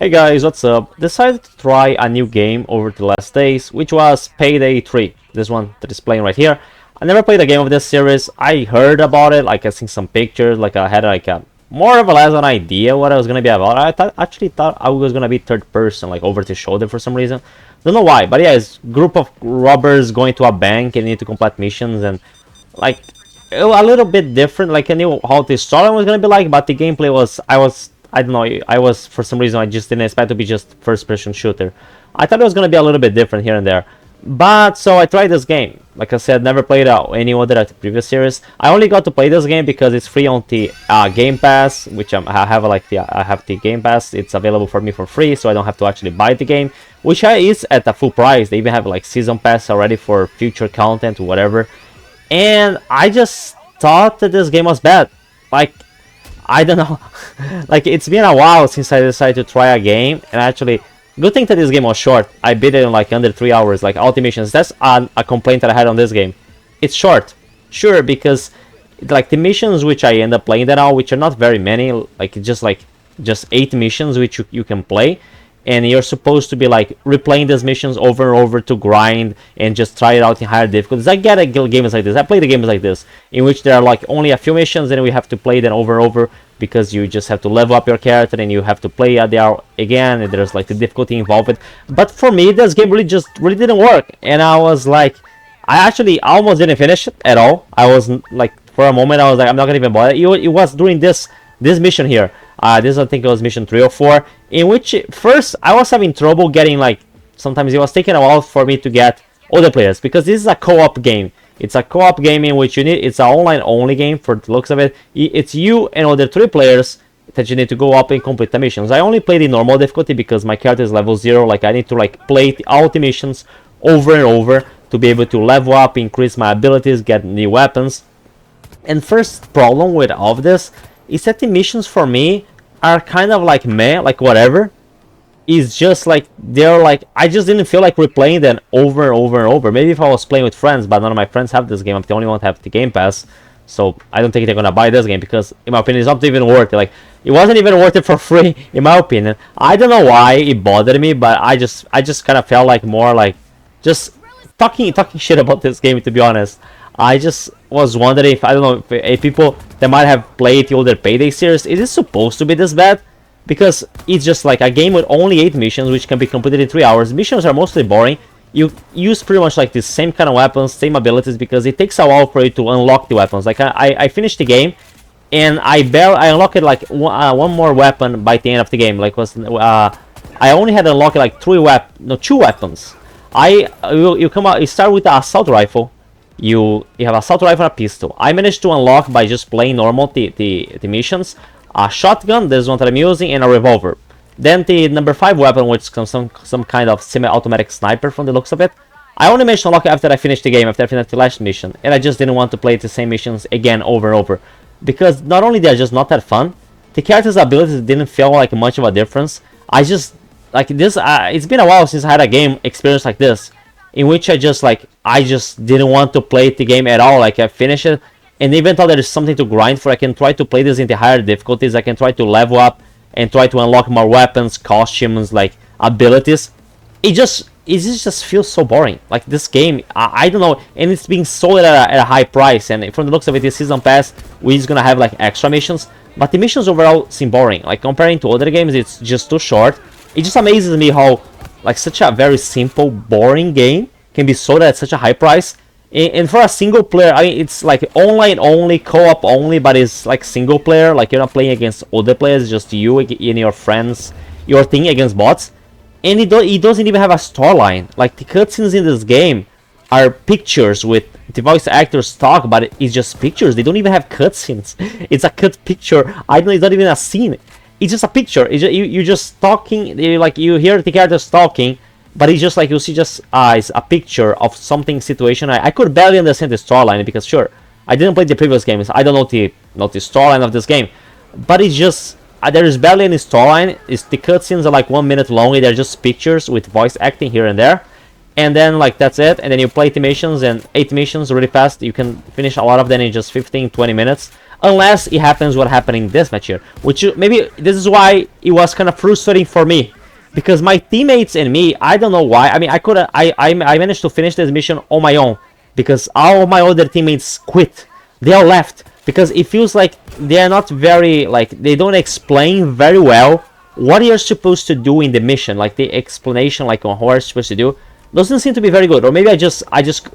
Hey guys, what's up? Decided to try a new game over the last days, which was Payday 3. This one that is playing right here. I never played a game of this series. I heard about it, like I seen some pictures, like I had like a more or less an idea what it was gonna be about. Actually thought I was gonna be third person, like over the shoulder for some reason. Don't know why, but yeah, it's a group of robbers going to a bank and need to complete missions and like a little bit different. Like I knew how the story was gonna be like, but the gameplay was I don't know, I was for some reason I just didn't expect to be just first person shooter. I thought it was gonna be a little bit different here and there. But so I tried this game. Like I said, never played any other at the previous series. I only got to play this game because it's free on the Game Pass, which I have the Game Pass. It's available for me for free, so I don't have to actually buy the game, which is at a full price. They even have like season pass already for future content or whatever. And I just thought that this game was bad. Like, I don't know. Like, it's been a while since I decided to try a game, and actually, good thing that this game was short. I beat it in like under 3 hours, like all the missions. That's a complaint that I had on this game. It's short, sure, because like the missions which I end up playing that now, which are not very many, like just 8 missions which you can play, and you're supposed to be like replaying these missions over and over to grind and just try it out in higher difficulties. I get games like this. I play the games like this, in which there are like only a few missions and we have to play them over and over because you just have to level up your character and you have to play there again, and there's like the difficulty involved. But for me, this game really didn't work, and I was like, I actually almost didn't finish it at all. I was like, for a moment, I was like, I'm not gonna even bother. It was during this mission here. This I think it was mission 3 or 4, in which first I was having trouble getting, like, sometimes it was taking a while for me to get other players, because this is a co-op game. It's a co-op game in which it's an online only game for the looks of it. It's you and other 3 players that you need to go up and complete the missions. I only played in normal difficulty because my character is level 0. Like, I need to like play all the missions over and over to be able to level up, increase my abilities, get new weapons. And first problem with all of this is that the missions for me are kind of like meh, like whatever. It's just like they're like, I just didn't feel like replaying them over and over and over. Maybe if I was playing with friends, but none of my friends have this game. I'm the only one to have the Game Pass, so I don't think they're gonna buy this game because, in my opinion, it's not even worth it. Like, it wasn't even worth it for free, in my opinion. I don't know why it bothered me, but I just kind of felt like more like just talking shit about this game, to be honest. I just was wondering if, I don't know, if people that might have played the older Payday series, is it supposed to be this bad? Because it's just like a game with only 8 missions, which can be completed in 3 hours. Missions are mostly boring. You use pretty much like the same kind of weapons, same abilities, because it takes a while for you to unlock the weapons. Like, I finished the game, and I unlocked like one more weapon by the end of the game. Like, I only had unlocked like 2 weapons. You start with the assault rifle. You have assault rifle and a pistol. I managed to unlock by just playing normal the missions. A shotgun, this one that I'm using, and a revolver. Then the number 5 weapon, which is some kind of semi-automatic sniper from the looks of it. I only managed to unlock it after I finished the game, after I finished the last mission, and I just didn't want to play the same missions again over and over, because not only they're just not that fun, the character's abilities didn't feel like much of a difference. I just like this. It's been a while since I had a game experience like this, in which I just didn't want to play the game at all. Like, I finished it, and even though there is something to grind for, I can try to play this in the higher difficulties. I can try to level up and try to unlock more weapons, costumes, like abilities. It just feels so boring. Like, this game, I don't know, and it's being sold at a high price. And from the looks of it, this season pass, we're just gonna have like extra missions, but the missions overall seem boring. Like, comparing to other games, it's just too short. It just amazes me how like such a very simple, boring game can be sold at such a high price. And for a single player, I mean, it's like online only, co-op only, but it's like single player. Like, you're not playing against other players, just you and your friends, your thing against bots. And it doesn't even have a storyline. Like, the cutscenes in this game are pictures with the voice actors talk, but it's just pictures. They don't even have cutscenes. It's a cut picture. It's not even a scene. It's just a picture. You're just talking. You hear the characters talking, but it's just like you see just it's a picture of something situation. I could barely understand the storyline because, sure, I didn't play the previous games. I don't know the storyline of this game, but it's just there is barely any storyline. It's the cutscenes are like 1 minute long. They're just pictures with voice acting here and there, and then like that's it. And then you play the missions, and 8 missions really fast. You can finish a lot of them in just 15-20 minutes. unless it happens what happened in this match here, which maybe this is why it was kind of frustrating for me, because my teammates and me, I don't know why. I mean, I managed to finish this mission on my own because all my other teammates quit. They all left because it feels like they are not very, like, they don't explain very well what you're supposed to do in the mission. Like the explanation, like on what you're supposed to do, doesn't seem to be very good. Or maybe I just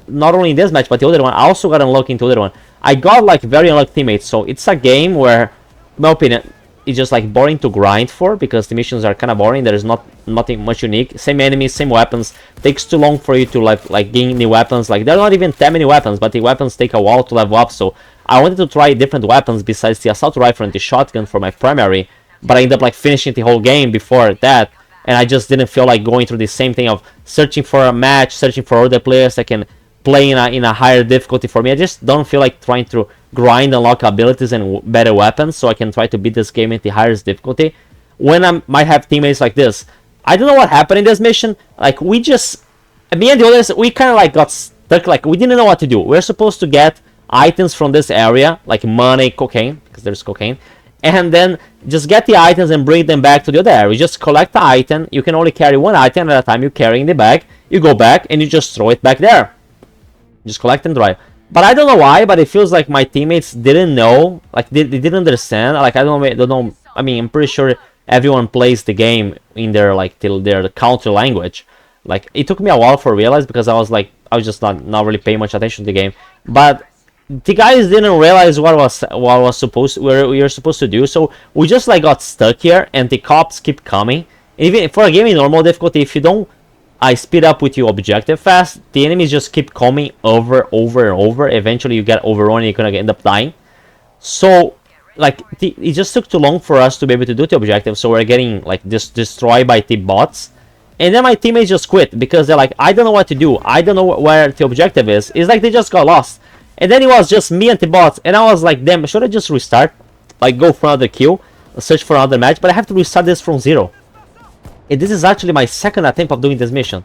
not only in this match but the other one, I also got unlucky into the other one. I got like very unlucky teammates, so it's a game where, in my opinion, it's just like boring to grind for because the missions are kind of boring. There is nothing much unique. Same enemies, same weapons. Takes too long for you to like gain new weapons. Like there are not even that many weapons, but the weapons take a while to level up. So I wanted to try different weapons besides the assault rifle and the shotgun for my primary, but I ended up like finishing the whole game before that, and I just didn't feel like going through the same thing of searching for a match, searching for other players that can play in a higher difficulty for me. I just don't feel like trying to grind, unlock abilities and better weapons so I can try to beat this game at the highest difficulty when I might have teammates like this. I don't know what happened in this mission. Like me and the others, we kind of like got stuck. Like we didn't know what to do. We're supposed to get items from this area, like money, cocaine, because there's cocaine, and then just get the items and bring them back to the other area. You just collect the item. You can only carry one item at a time. You carry in the bag. You go back and you just throw it back there. Just collect and drive. But I don't know why, but it feels like my teammates didn't know, like they didn't understand. Like I don't know. I mean, I'm pretty sure everyone plays the game in their their country language. Like it took me a while to realize because I was just not really paying much attention to the game. But the guys didn't realize what we were supposed to do. So we just like got stuck here, and the cops keep coming. Even for a game in normal difficulty, if you don't speed up with your objective fast, the enemies just keep coming over and over. Eventually you get overrun and you're gonna end up dying. So like it just took too long for us to be able to do the objective, so we're getting like just destroyed by the bots. And then my teammates just quit because they're like, I don't know what to do, I don't know where the objective is. It's like they just got lost. And then it was just me and the bots, and I was like, damn, should I just restart, like go for another kill, search for another match? But I have to restart this from zero. And this is actually my second attempt of doing this mission.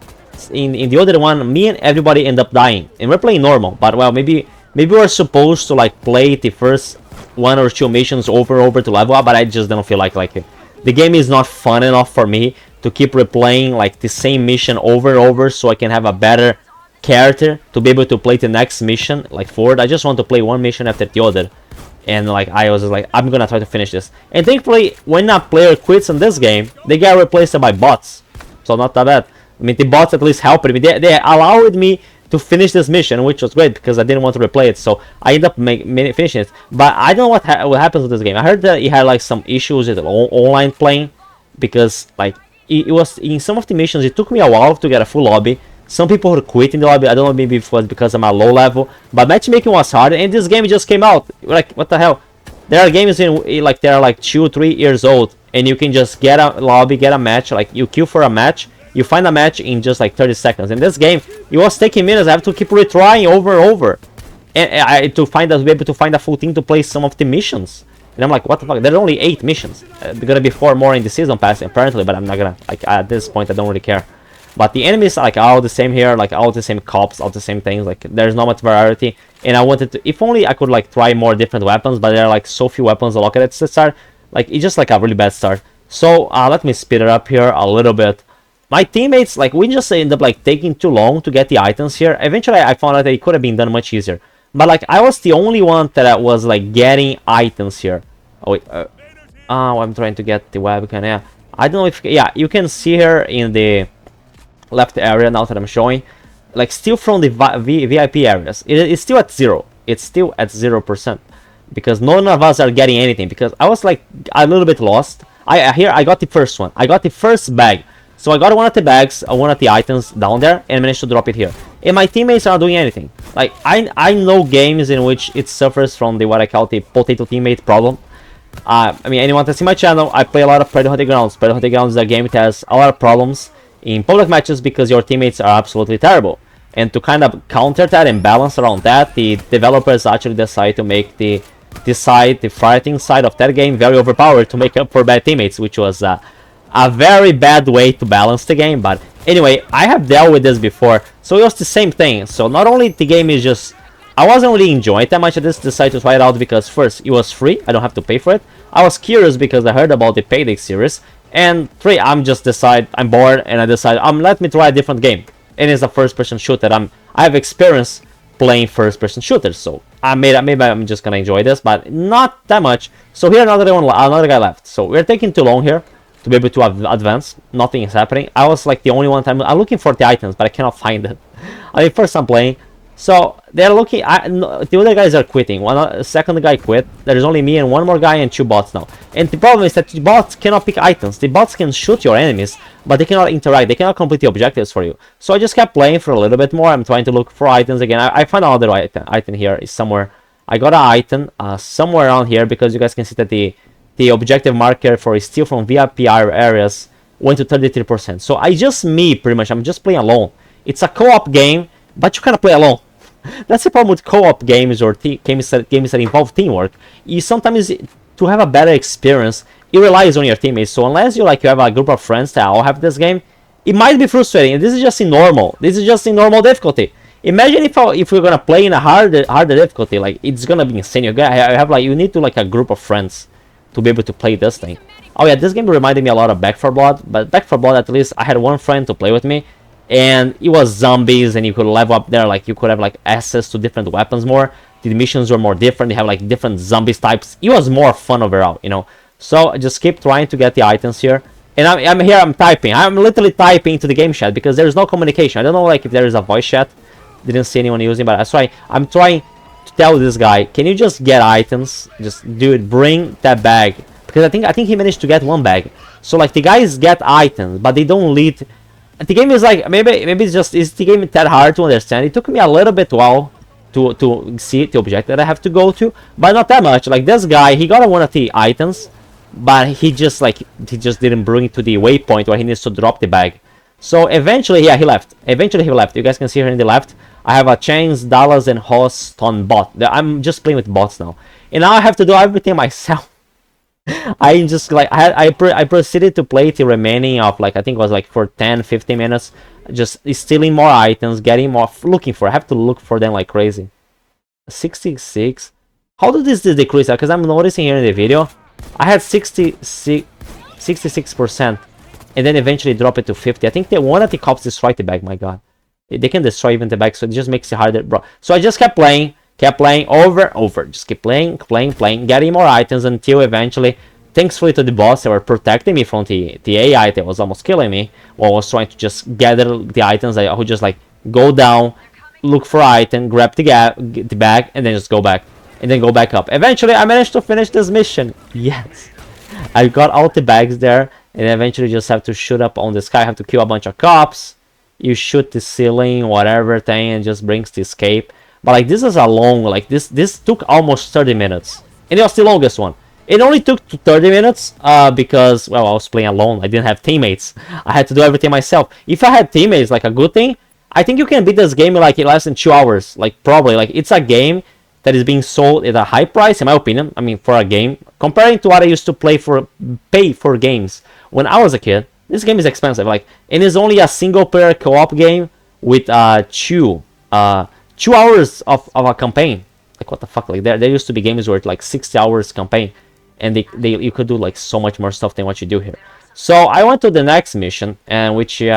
In the other one, me and everybody end up dying, and we're playing normal. But well, maybe we're supposed to like play the first one or two missions over to level up, but I just don't feel like it. The game is not fun enough for me to keep replaying like the same mission over and over, so I can have a better character to be able to play the next mission like forward. I just want to play one mission after the other. And like I was like, I'm gonna try to finish this. And thankfully, when a player quits in this game, they get replaced by bots, so not that bad. I mean, the bots at least helped me. They allowed me to finish this mission, which was great because I didn't want to replay it. So I ended up finishing it. But I don't know what happens with this game. I heard that it had like some issues with online playing, because like it was in some of the missions. It took me a while to get a full lobby. Some people were quitting the lobby. I don't know, maybe it was because I'm a low level, but matchmaking was hard, and this game just came out. Like, what the hell? There are games in like they're like 2-3 years old, and you can just get a lobby, get a match. Like you queue for a match, you find a match in just like 30 seconds. In this game, it was taking minutes. I have to keep retrying over and over, and to be able to find a full team to play some of the missions. And I'm like, what the fuck? There are only 8 missions. There's gonna be 4 more in the season pass apparently, but I'm not gonna, like, at this point I don't really care. But the enemies are like all the same here, like all the same cops, all the same things. Like there's not much variety, and I wanted to, if only I could like try more different weapons, but there are like so few weapons to look at the start. Like it's just like a really bad start. So let me speed it up here a little bit. My teammates, like we just end up like taking too long to get the items here. Eventually I found out that it could have been done much easier, but like I was the only one that was like getting items here. Oh wait, I'm trying to get the webcam. Yeah, I don't know if, yeah, you can see here in the left area now that I'm showing, like still from the VIP areas, it's still at 0. It's still at 0% because none of us are getting anything, because I was like a little bit lost. I got the first one. I got the first bag. So I got one of the bags, one of the items down there, and managed to drop it here. And my teammates are not doing anything. Like I know games in which it suffers from the what I call the potato teammate problem. I mean, anyone that's in my channel, I play a lot of Payday Hunting Grounds. Payday Hunting Grounds is a game that has a lot of problems in public matches because your teammates are absolutely terrible. And to kind of counter that and balance around that, the developers actually decide to make the fighting side of that game very overpowered to make up for bad teammates, which was a very bad way to balance the game. But anyway, I have dealt with this before, so it was the same thing. So not only the game is just I wasn't really enjoying it that much. I just decided to try it out because first, it was free. I don't have to pay for it. I was curious because I heard about the Payday series. And 3, I'm bored and I decided, let me try a different game. And it's a first-person shooter. I have experience playing first-person shooters, so maybe I'm just gonna enjoy this, but not that much. So here another guy left. So we're taking too long here to be able to advance. Nothing is happening. I was like the only one time I'm looking for the items, but I cannot find it. I mean, first I'm playing. So they're looking. The other guys are quitting. Second guy quit. There's only me and one more guy and 2 bots now. And the problem is that the bots cannot pick items. The bots can shoot your enemies, but they cannot interact. They cannot complete the objectives for you. So I just kept playing for a little bit more. I'm trying to look for items again. I found another item here. Is somewhere. I got an item somewhere around here because you guys can see that the objective marker for steal from VIP areas went to 33%. So pretty much. I'm just playing alone. It's a co-op game, but you cannot play alone. That's the problem with co-op games or games that involve teamwork. You sometimes, to have a better experience, it relies on your teammates. So unless you have a group of friends that all have this game, it might be frustrating. This is just in normal. This is just in normal difficulty. Imagine if we're gonna play in a harder difficulty, like it's gonna be insane. You need to a group of friends to be able to play this thing. Oh yeah, this game reminded me a lot of Back 4 Blood, but Back 4 Blood, at least I had one friend to play with me. And it was zombies, and you could level up there, you could have access to different weapons more. The missions were more different. They have different zombies types. It was more fun overall, So I just keep trying to get the items here. And I'm typing. I'm literally typing into the game chat because there's no communication. I don't know if there is a voice chat. Didn't see anyone using, but that's why I'm trying to tell this guy, can you just get items? Just do it. Bring that bag. Because I think he managed to get 1 bag. So the guys get items, but they don't lead. The game is maybe is the game that hard to understand. It took me a little bit while to see the objective that I have to go to, but not that much. This guy, he got one of the items, but he just didn't bring it to the waypoint where he needs to drop the bag. So eventually, yeah, he left. You guys can see here in the left, I have a Chains, Dallas, and Host on bot. I'm just playing with bots now, and now I have to do everything myself. I just I proceeded to play the remaining of I think it was for 10-15 minutes, just stealing more items, getting more, looking for. I have to look for them like crazy. 66. How did this decrease? Because I'm noticing here in the video, I had 66%, and then eventually drop it to 50. I think one of the cops destroyed the bag. My God, they can destroy even the bag, so it just makes it harder, bro. So I just kept playing over, just keep playing, getting more items until eventually, thankfully to the boss, they were protecting me from the AI that was almost killing me while I was trying to just gather the items. I would just go down, look for item, grab the bag, and then just go back, and then go back up. Eventually, I managed to finish this mission. Yes, I got all the bags there, and eventually just have to shoot up on the sky. I have to kill a bunch of cops. You shoot the ceiling, whatever thing, and just brings the escape. But this is a long, this took almost 30 minutes. And it was the longest one. It only took 30 minutes because, well, I was playing alone. I didn't have teammates. I had to do everything myself. If I had teammates, a good thing, I think you can beat this game in in less than 2 hours. Probably. It's a game that is being sold at a high price, in my opinion. I mean, for a game. Comparing to what I used to pay for games when I was a kid, this game is expensive. And it's only a single player co-op game with 2 hours of a campaign. What the fuck? There used to be games where it's 60 hours campaign, and you could do so much more stuff than what you do here. So I went to the next mission, and which we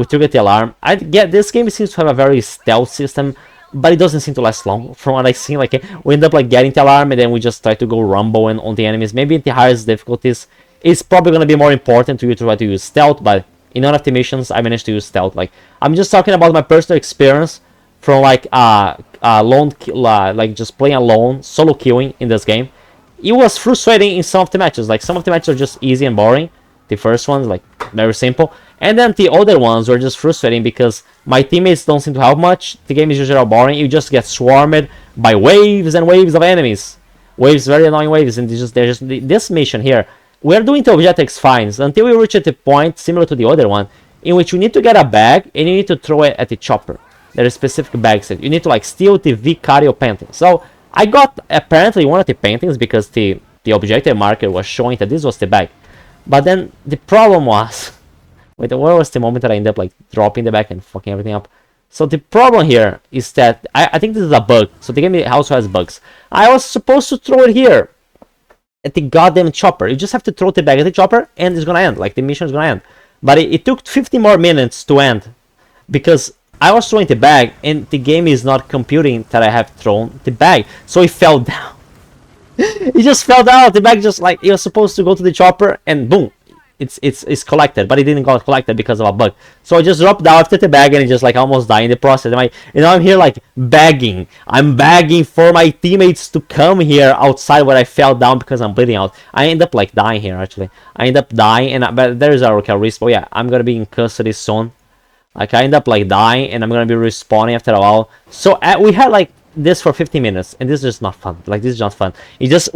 triggered the alarm. This game seems to have a very stealth system, but it doesn't seem to last long. From what I see, we end up getting the alarm, and then we just try to go rumbling on the enemies. Maybe in the highest difficulties, it's probably gonna be more important to you to try to use stealth, but in none of the missions I managed to use stealth. I'm just talking about my personal experience from lone just playing alone, solo killing in this game. It was frustrating in some of the matches. Some of the matches are just easy and boring. The first ones very simple, and then the other ones were just frustrating because my teammates don't seem to help much. The game is usually boring. You just get swarmed by waves and waves of enemies, very annoying waves. And this mission here, we're doing the objectives fine until we reach at the point similar to the other one, in which you need to get a bag and you need to throw it at the chopper. There are specific bags that you need to steal the Vicario painting. So I got apparently one of the paintings because the objective marker was showing that this was the bag. But then the problem was, wait, where was the moment that I ended up dropping the bag and fucking everything up? So the problem here is that I think this is a bug. So the game also has bugs. I was supposed to throw it here at the goddamn chopper. You just have to throw the bag at the chopper and it's gonna end. Like the mission is gonna end. But it took 50 more minutes to end because I was throwing the bag and the game is not computing that I have thrown the bag. So it fell down. It just fell down. The bag just like, you're supposed to go to the chopper and boom. It's collected, but it didn't get collected because of a bug. So I just dropped down after the bag and it just like almost died in the process. And I'm here like begging. I'm begging for my teammates to come here outside where I fell down because I'm bleeding out. I end up like dying here actually. I end up dying but there's a respawn. Yeah, I'm gonna be in custody soon. Like I end up like dying and I'm gonna be respawning after a while. So we had like this for 50 minutes and this is just not fun. Like this is not fun. It's just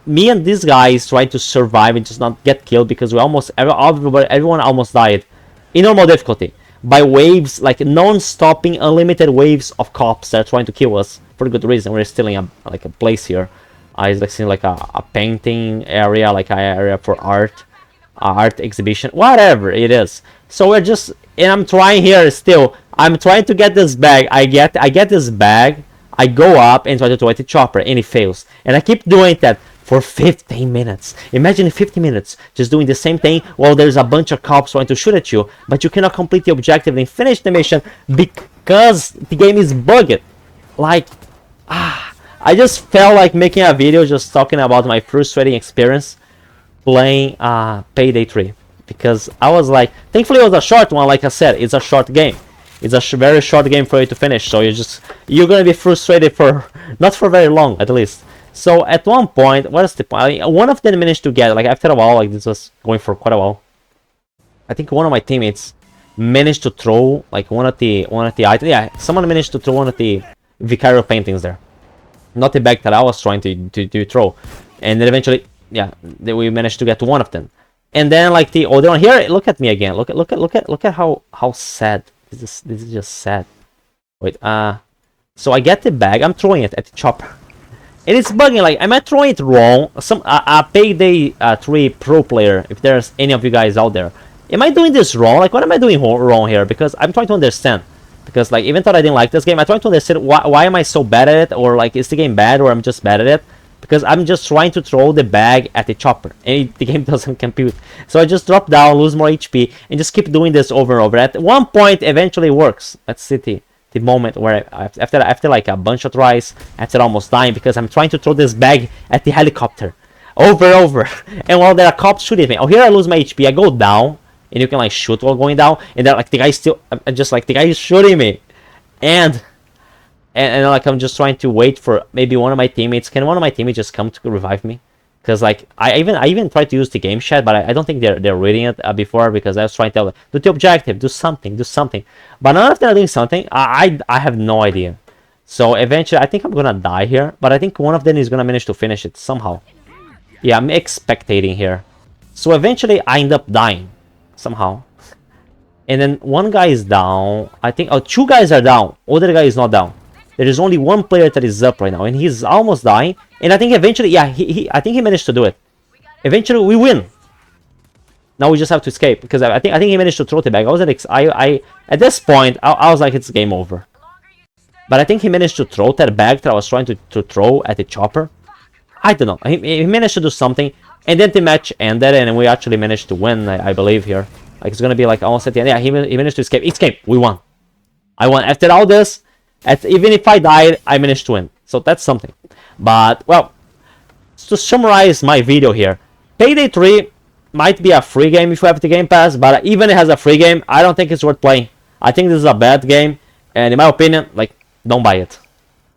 me and these guys trying to survive and just not get killed because we almost everyone almost died in normal difficulty by waves, like non-stopping unlimited waves of cops that are trying to kill us for good reason. We're stealing a place here. It's like seeing like a painting area, like an area for art exhibition, whatever it is. So we're just, and I'm trying here still. I'm trying to get this bag. I get this bag. I go up and try to throw at the chopper and it fails. And I keep doing that for 15 minutes. Imagine 50 minutes just doing the same thing while there's a bunch of cops trying to shoot at you, but you cannot complete the objective and finish the mission because the game is bugged. Like, I just felt like making a video just talking about my frustrating experience playing Payday 3 because I was like, thankfully it was a short one. Like I said, it's a short game. It's a very short game for you to finish, so you're gonna be frustrated for not for very long at least. So at one point, what is the point? One of them managed to get, like after a while, like this was going for quite a while. I think one of my teammates managed to throw like one of the items. Yeah, someone managed to throw one of the Vicario paintings there. Not the bag that I was trying to throw. And then eventually, yeah, we managed to get one of them. And then like the other one here, look at me again. Look at how sad. This is just sad. Wait, so I get the bag, I'm throwing it at the chopper. And it's bugging, like, am I throwing it wrong? A Payday 3 pro player, if there's any of you guys out there. Am I doing this wrong? Like, what am I doing wrong here? Because I'm trying to understand. Because, like, even though I didn't like this game, I'm trying to understand why am I so bad at it? Or, like, is the game bad or I'm just bad at it? Because I'm just trying to throw the bag at the chopper. And the game doesn't compute. So I just drop down, lose more HP, and just keep doing this over and over. At one point, eventually it works. Let's see the moment where after like a bunch of tries, after almost dying because I'm trying to throw this bag at the helicopter over and over, and while there are cops shooting me. Oh, here I lose my HP. I go down and you can like shoot while going down, and then like the guy still just like the guy is shooting me, and like I'm just trying to wait for maybe one of my teammates. Can one of my teammates just come to revive me? Because like I even tried to use the game chat, but I don't think they're reading it before, because I was trying to tell them, do the objective, do something. But none of them are doing something. I have no idea. So eventually I think I'm gonna die here, but I think one of them is gonna manage to finish it somehow. Yeah, I'm expectating here. So eventually I end up dying somehow. And then one guy is down. I think two guys are down. Other guy is not down. There is only one player that is up right now, and he's almost dying. And I think eventually, yeah, I think he managed to do it. Eventually, we win. Now we just have to escape, because I think he managed to throw the bag. At this point, I was like, it's game over. But I think he managed to throw that bag that I was trying to throw at the chopper. I don't know. He managed to do something, and then the match ended, and we actually managed to win. I believe here. Like it's gonna be like almost at the end. Yeah, he managed to escape. Escape. We won. I won. After all this. Even if I died, I managed to win. So that's something. But, well, to summarize my video here, Payday 3 might be a free game if you have the Game Pass, but even if it has a free game, I don't think it's worth playing. I think this is a bad game, and in my opinion, like, don't buy it.